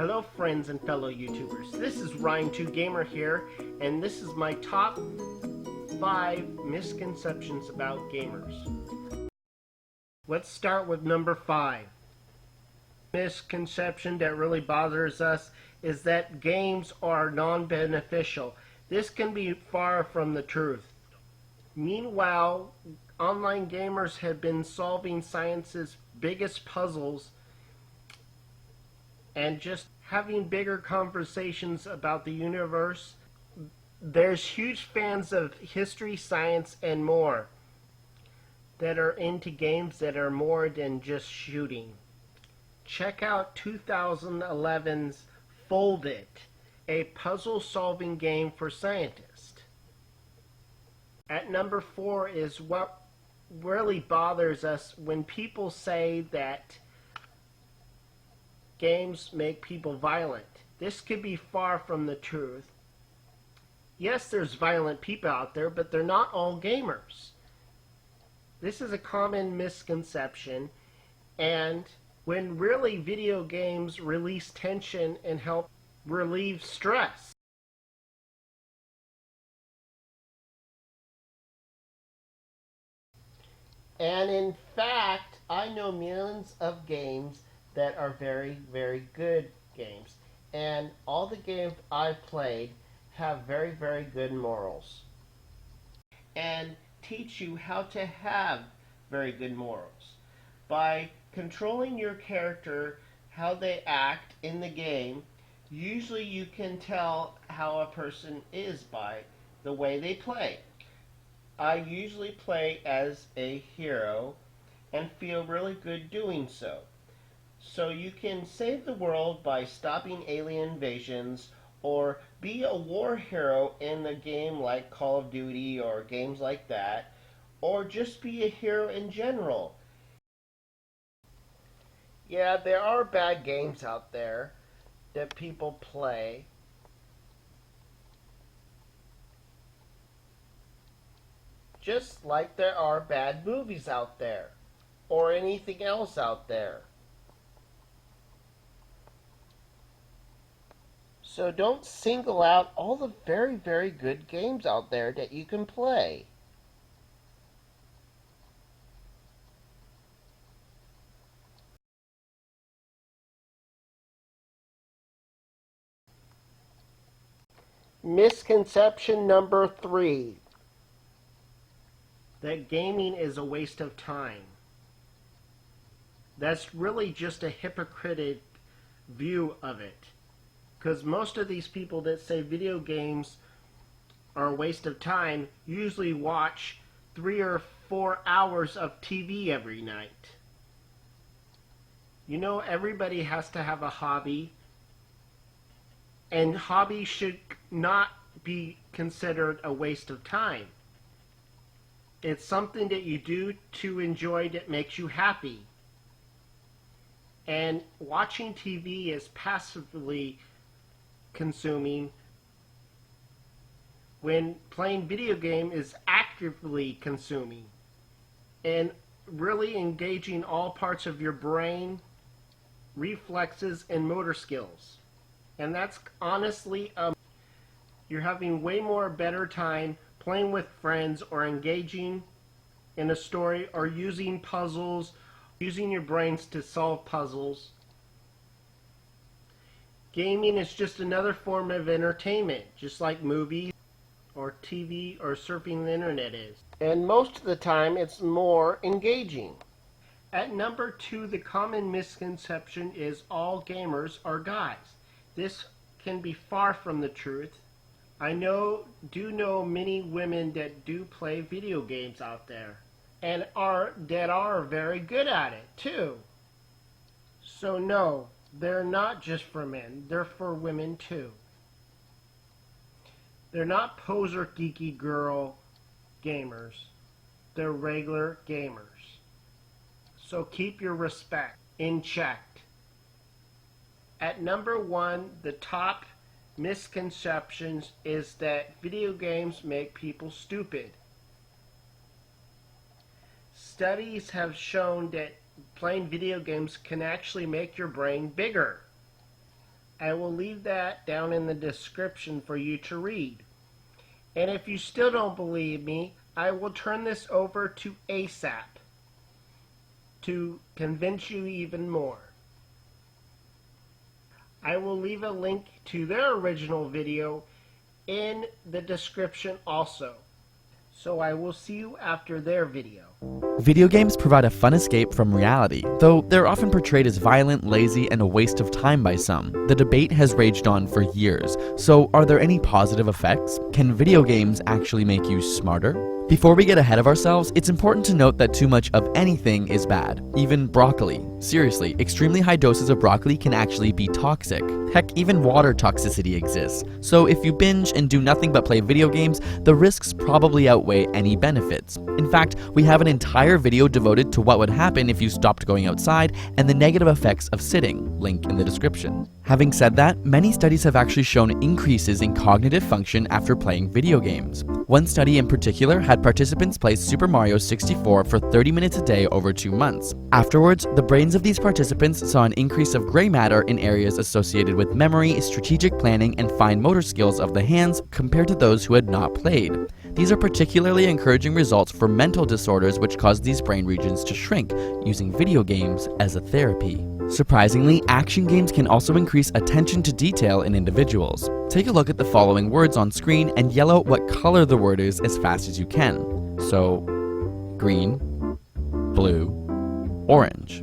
Hello friends and fellow YouTubers, this is Ryan2Gamer here, and this is my top 5 misconceptions about gamers. Let's start with number 5. Misconception that really bothers us is that games are non-beneficial. This can be far from the truth. Meanwhile, online gamers have been solving science's biggest puzzles and just having bigger conversations about the universe. There's huge fans of history, science, and more that are into games that are more than just shooting. Check out 2011's Fold It, a puzzle-solving game for scientists. At number 4 is what really bothers us when people say that games make people violent. This could be far from the truth. Yes, there's violent people out there, but they're not all gamers. This is a common misconception, and when really video games release tension and help relieve stress. And in fact, I know millions of games that are very, very good games. And all the games I've played have very, very good morals. And teach you how to have very good morals. By controlling your character, how they act in the game, usually you can tell how a person is by the way they play. I usually play as a hero and feel really good doing so. So you can save the world by stopping alien invasions, or be a war hero in a game like Call of Duty or games like that, or just be a hero in general. Yeah, there are bad games out there that people play. Just like there are bad movies out there, or anything else out there. So don't single out all the very, very good games out there that you can play. Misconception number 3. That gaming is a waste of time. That's really just a hypocritical view of it. Because most of these people that say video games are a waste of time usually watch 3 or 4 hours of TV every night. You know, everybody has to have a hobby, and hobby should not be considered a waste of time. It's something that you do to enjoy that makes you happy. And watching TV is passively consuming, when playing video game is actively consuming and really engaging all parts of your brain, reflexes, and motor skills. And that's honestly, you're having way more better time playing with friends or engaging in a story or using puzzles, using your brains to solve puzzles. Gaming is just another form of entertainment, just like movies or TV or surfing the internet is. And most of the time, it's more engaging. At number 2, the common misconception is all gamers are guys. This can be far from the truth. I do know many women that do play video games out there, and are very good at it too. So no, they're not just for men, they're for women too. They're not poser geeky girl gamers. They're regular gamers. So keep your respect in check. At number 1, the top misconceptions is that video games make people stupid. Studies have shown that playing video games can actually make your brain bigger. I will leave that down in the description for you to read. And if you still don't believe me, I will turn this over to ASAP to convince you even more. I will leave a link to their original video in the description also. So I will see you after their video. Video games provide a fun escape from reality, though they're often portrayed as violent, lazy, and a waste of time by some. The debate has raged on for years, so are there any positive effects? Can video games actually make you smarter? Before we get ahead of ourselves, it's important to note that too much of anything is bad, even broccoli. Seriously, extremely high doses of broccoli can actually be toxic. Heck, even water toxicity exists. So if you binge and do nothing but play video games, the risks probably outweigh any benefits. In fact, we have an entire video devoted to what would happen if you stopped going outside and the negative effects of sitting, link in the description. Having said that, many studies have actually shown increases in cognitive function after playing video games. One study in particular had participants play Super Mario 64 for 30 minutes a day over 2 months. Afterwards, the brains of these participants saw an increase of gray matter in areas associated with memory, strategic planning, and fine motor skills of the hands compared to those who had not played. These are particularly encouraging results for mental disorders which cause these brain regions to shrink, using video games as a therapy. Surprisingly, action games can also increase attention to detail in individuals. Take a look at the following words on screen and yell out what color the word is as fast as you can. So, green, blue, orange.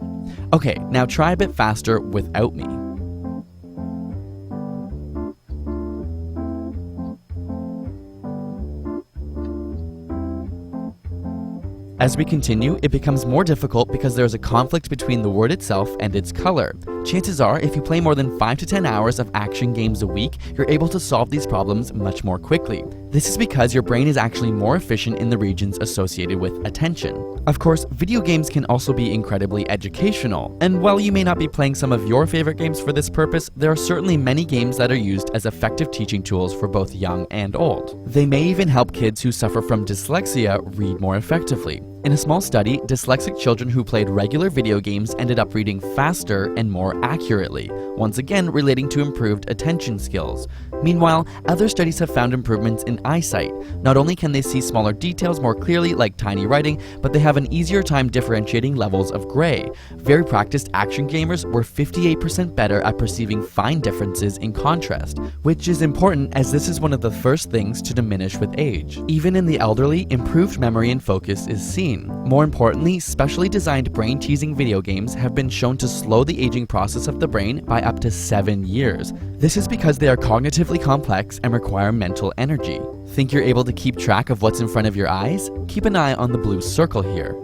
Okay, now try a bit faster without me. As we continue, it becomes more difficult because there is a conflict between the word itself and its color. Chances are, if you play more than 5 to 10 hours of action games a week, you're able to solve these problems much more quickly. This is because your brain is actually more efficient in the regions associated with attention. Of course, video games can also be incredibly educational, and while you may not be playing some of your favorite games for this purpose, there are certainly many games that are used as effective teaching tools for both young and old. They may even help kids who suffer from dyslexia read more effectively. In a small study, dyslexic children who played regular video games ended up reading faster and more accurately, once again relating to improved attention skills. Meanwhile, other studies have found improvements in eyesight. Not only can they see smaller details more clearly, like tiny writing, but they have an easier time differentiating levels of gray. Very practiced action gamers were 58% better at perceiving fine differences in contrast, which is important as this is one of the first things to diminish with age. Even in the elderly, improved memory and focus is seen. More importantly, specially designed brain-teasing video games have been shown to slow the aging process of the brain by up to 7 years. This is because they are cognitively complex and require mental energy. Think you're able to keep track of what's in front of your eyes? Keep an eye on the blue circle here.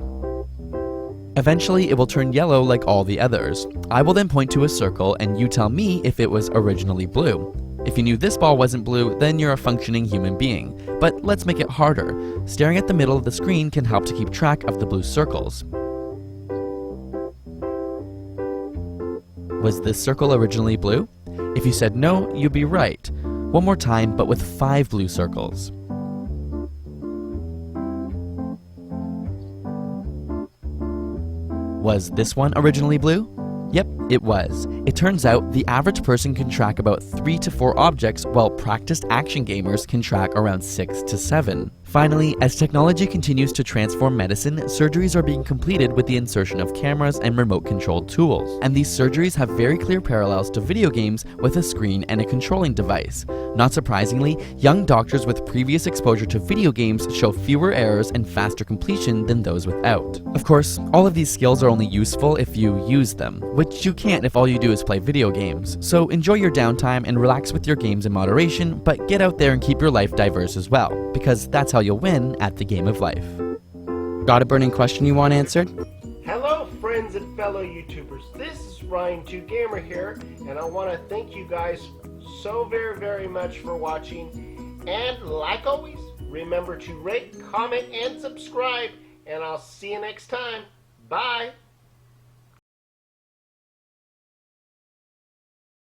Eventually, it will turn yellow like all the others. I will then point to a circle and you tell me if it was originally blue. If you knew this ball wasn't blue, then you're a functioning human being. But let's make it harder. Staring at the middle of the screen can help to keep track of the blue circles. Was this circle originally blue? If you said no, you'd be right. One more time, but with 5 blue circles. Was this one originally blue? Yep, it was. It turns out the average person can track about 3 to 4 objects, while practiced action gamers can track around 6 to 7. Finally, as technology continues to transform medicine, surgeries are being completed with the insertion of cameras and remote-controlled tools. And these surgeries have very clear parallels to video games with a screen and a controlling device. Not surprisingly, young doctors with previous exposure to video games show fewer errors and faster completion than those without. Of course, all of these skills are only useful if you use them, which you can't if all you do is play video games. So enjoy your downtime and relax with your games in moderation, but get out there and keep your life diverse as well, because that's how you'll win at the game of life. Got a burning question you want answered? Hello friends and fellow YouTubers, this is Ryan2Gamer here, and I want to thank you guys so very much for watching, and like always, remember to rate, comment, and subscribe, and I'll see you next time. Bye!